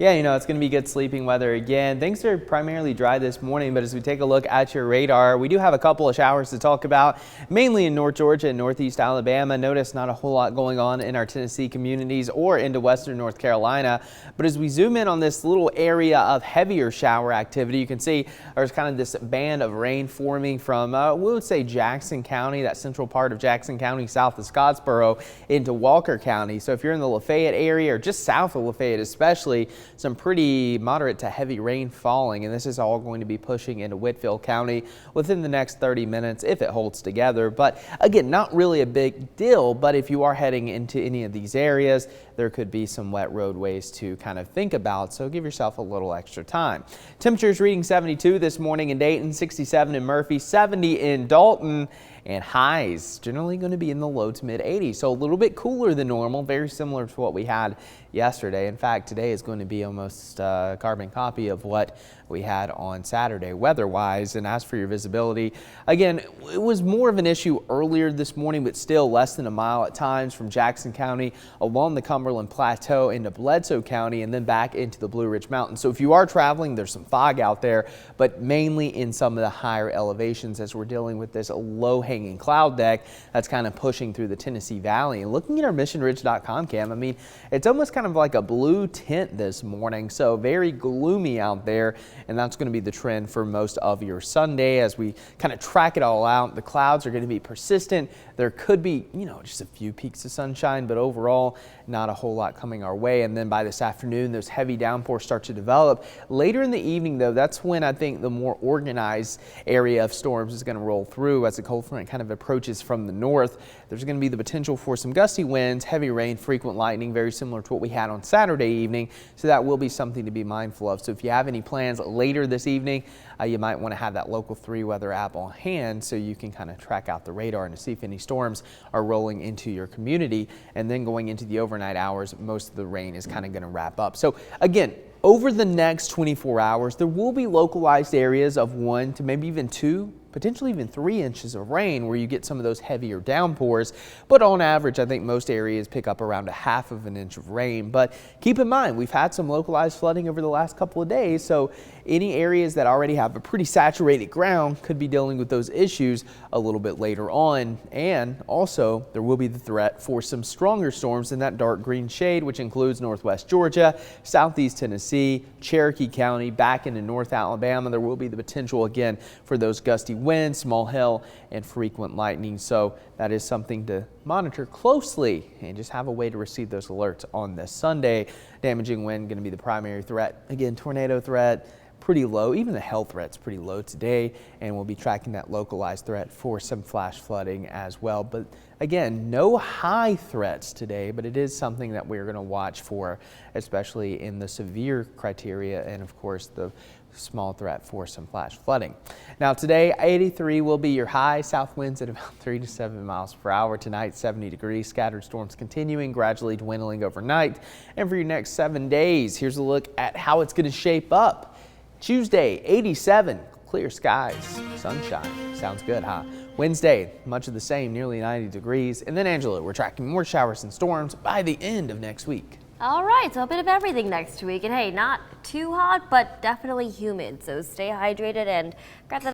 Yeah, it's going to be good sleeping weather again. Things are primarily dry this morning, but as we take a look at your radar, we do have a couple of showers to talk about, mainly in North Georgia and Northeast Alabama. Notice not a whole lot going on in our Tennessee communities or into Western North Carolina. But as we zoom in on this little area of heavier shower activity, you can see there's kind of this band of rain forming from, we would say, Jackson County, that central part of Jackson County, south of Scottsboro, into Walker County. So if you're in the Lafayette area or just south of Lafayette especially, some pretty moderate to heavy rain falling, and this is all going to be pushing into Whitfield County within the next 30 minutes if it holds together. But again, not really a big deal, but if you are heading into any of these areas, there could be some wet roadways to kind of think about, so give yourself a little extra time. Temperatures reading 72 this morning in Dayton, 67 in Murphy, 70 in Dalton, and highs generally going to be in the low to mid 80s, so a little bit cooler than normal, very similar to what we had yesterday. In fact, today is going to be almost a carbon copy of what we had on Saturday weather-wise. And as for your visibility, again, it was more of an issue earlier this morning, but still less than a mile at times from Jackson County along the Cumberland Plateau into Bledsoe County and then back into the Blue Ridge Mountains. So if you are traveling, there's some fog out there, but mainly in some of the higher elevations as we're dealing with this low-hanging cloud deck that's kind of pushing through the Tennessee Valley. And looking at our missionridge.com cam, I mean, it's almost kind of like a blue tint this morning, so very gloomy out there, and that's going to be the trend for most of your Sunday as we kind of track it all out. The clouds are going to be persistent. There could be, just a few peaks of sunshine, but overall not a whole lot coming our way. And then by this afternoon, those heavy downpours start to develop. Later in the evening, though, that's when I think the more organized area of storms is going to roll through as the cold front kind of approaches from the north. There's going to be the potential for some gusty winds, heavy rain, frequent lightning, very similar to what we had on Saturday evening. So that will be something to be mindful of. So if you have any plans later this evening, you might want to have that Local 3 weather app on hand so you can kind of track out the radar and to see if any storms are rolling into your community. And then going into the overnight hours, most of the rain is kind of going to wrap up. So again, over the next 24 hours, there will be localized areas of 1 to maybe even 2, potentially even 3 inches of rain where you get some of those heavier downpours. But on average, I think most areas pick up around a half of an inch of rain. But keep in mind, we've had some localized flooding over the last couple of days. So any areas that already have a pretty saturated ground could be dealing with those issues a little bit later on. And also, there will be the threat for some stronger storms in that dark green shade, which includes northwest Georgia, southeast Tennessee, Cherokee County, back into North Alabama. There will be the potential again for those gusty winds, small hail, and frequent lightning. So that is something to monitor closely and just have a way to receive those alerts on this Sunday. Damaging wind going to be the primary threat. Again, tornado threat pretty low. Even the hail threat's pretty low today, and we'll be tracking that localized threat for some flash flooding as well. But again, no high threats today, but it is something that we're going to watch for, especially in the severe criteria and of course the small threat for some flash flooding. Now today, 83 will be your high. South winds at about 3 to 7 miles per hour. Tonight, 70 degrees. Scattered storms continuing, gradually dwindling overnight. And for your next 7 days, here's a look at how it's going to shape up. Tuesday, 87, clear skies, sunshine. Sounds good, huh? Wednesday, much of the same, nearly 90 degrees. And then, Angela, we're tracking more showers and storms by the end of next week. All right, so a bit of everything next week. And hey, not too hot, but definitely humid. So stay hydrated and grab that